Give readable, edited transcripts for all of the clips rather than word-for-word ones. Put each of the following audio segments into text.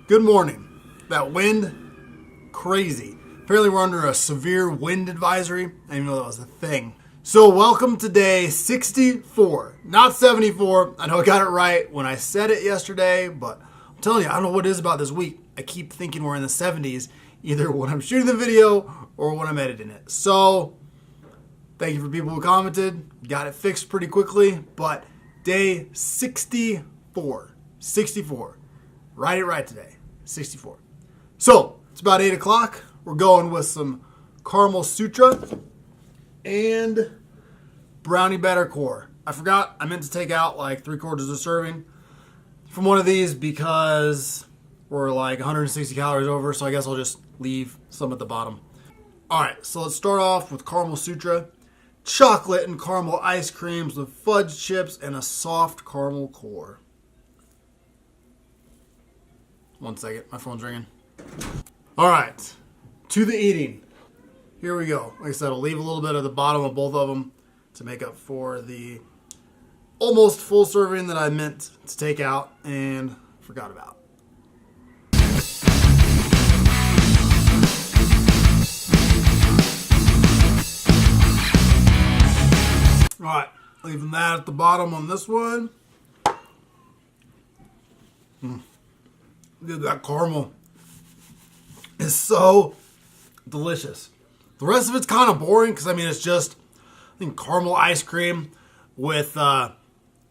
Good morning. That wind, crazy. Apparently we're under a severe wind advisory. I didn't even know that was a thing. So welcome to day 64, not 74. I know I got it right when I said it yesterday, but I'm telling you, I don't know what it is about this week. I keep thinking we're in the 70s, either when I'm shooting the video or when I'm editing it. So thank you for people who commented. Got it fixed pretty quickly, but day 64. Write it right today. 64. So it's about 8 o'clock. We're going with some caramel sutra and brownie batter core. I forgot I meant to take out like 3/4 of a serving from one of these because we're like 160 calories over. So I guess I'll just leave some at the bottom. All right, so let's start off with caramel sutra. Chocolate and caramel ice creams with fudge chips and a soft caramel core. One second, my phone's ringing. All right, to the eating. Here we go. Like I said, I'll leave a little bit at the bottom of both of them to make up for the almost full serving that I meant to take out and forgot about. All right, leaving that at the bottom on this one. Dude, that caramel is so delicious. The rest of it's kind of boring because, I mean, it's just, I think, caramel ice cream with, get a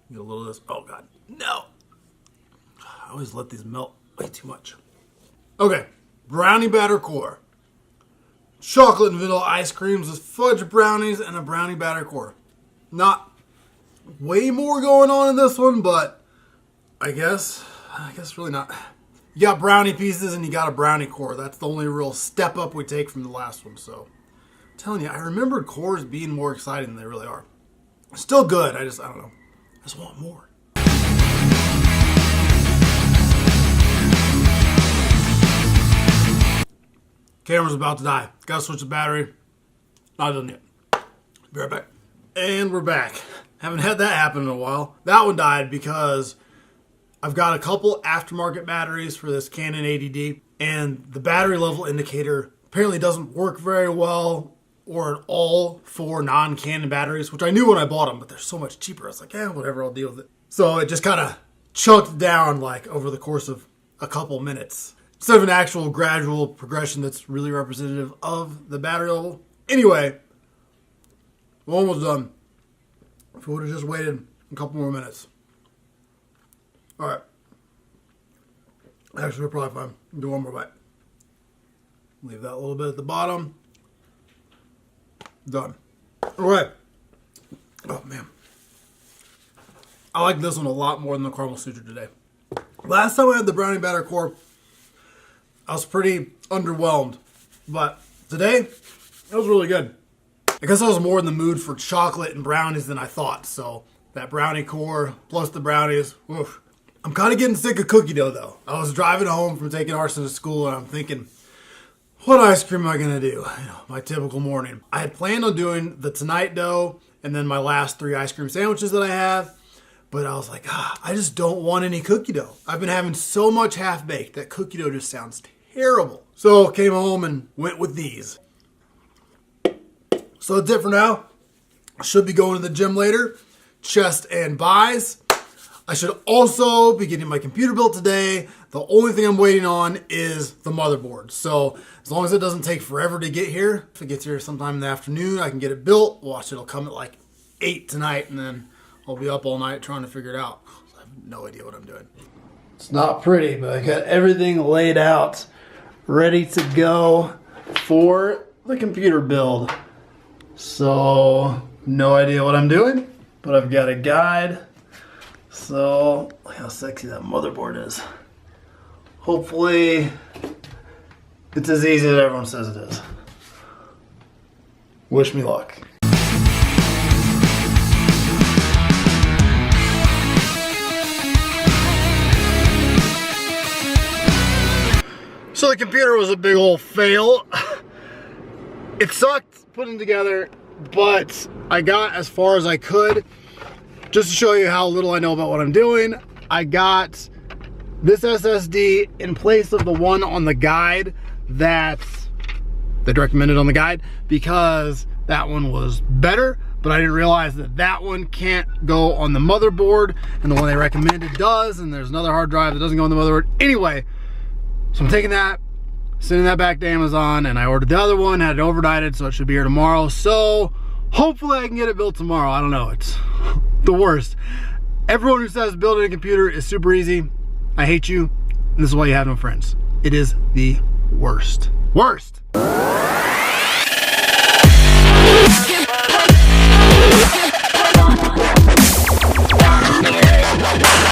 little of this. Oh, God. No. I always let these melt way too much. Okay. Brownie batter core. Chocolate and vanilla ice creams with fudge brownies and a brownie batter core. Not way more going on in this one, but I guess really not. You got brownie pieces and you got a brownie core. That's the only real step up we take from the last one. So I'm telling you, I remembered cores being more exciting than they really are. Still good. I don't know. I just want more. Camera's about to die. Gotta switch the battery. Not done yet. Be right back. And we're back. Haven't had that happen in a while. That one died because I've got a couple aftermarket batteries for this Canon 80D, and the battery level indicator apparently doesn't work very well or at all for non-Canon batteries, which I knew when I bought them, but they're so much cheaper. I was like, whatever, I'll deal with it. So it just kind of chunked down like over the course of a couple minutes instead of an actual gradual progression that's really representative of the battery level. Anyway, we're almost done. If we would have just waited a couple more minutes. All right. Actually, we're probably fine. Do one more bite. Leave that a little bit at the bottom. Done. All right. Oh, man. I like this one a lot more than the caramel sutra today. Last time I had the brownie batter core, I was pretty underwhelmed. But today, it was really good. I guess I was more in the mood for chocolate and brownies than I thought. So that brownie core plus the brownies, oof. I'm kind of getting sick of cookie dough, though. I was driving home from taking Arson to school, and I'm thinking, what ice cream am I going to do? My typical morning. I had planned on doing the Tonight dough and then my last 3 ice cream sandwiches that I have, but I was like, I just don't want any cookie dough. I've been having so much half-baked that cookie dough just sounds terrible. So came home and went with these. So that's it for now. I should be going to the gym later. Chest and buys. I should also be getting my computer built today. The only thing I'm waiting on is the motherboard. So as long as it doesn't take forever to get here, if it gets here sometime in the afternoon, I can get it built. Watch, it'll come at like 8 tonight, and then I'll be up all night trying to figure it out. I have no idea what I'm doing. It's not pretty, but I got everything laid out, ready to go for the computer build. So no idea what I'm doing, but I've got a guide. So, look how sexy that motherboard is. Hopefully, it's as easy as everyone says it is. Wish me luck. So the computer was a big old fail. It sucked putting together, but I got as far as I could. Just to show you how little I know about what I'm doing, I got this SSD in place of the one on the guide that they recommended on the guide, because that one was better, but I didn't realize that that one can't go on the motherboard and the one they recommended does, and there's another hard drive that doesn't go on the motherboard. Anyway, so I'm taking that, sending that back to Amazon, and I ordered the other one, had it overnighted, so it should be here tomorrow. So hopefully I can get it built tomorrow. I don't know, it's the worst. Everyone who says building a computer is super easy, I hate you, and this is why you have no friends. It is the worst. Worst!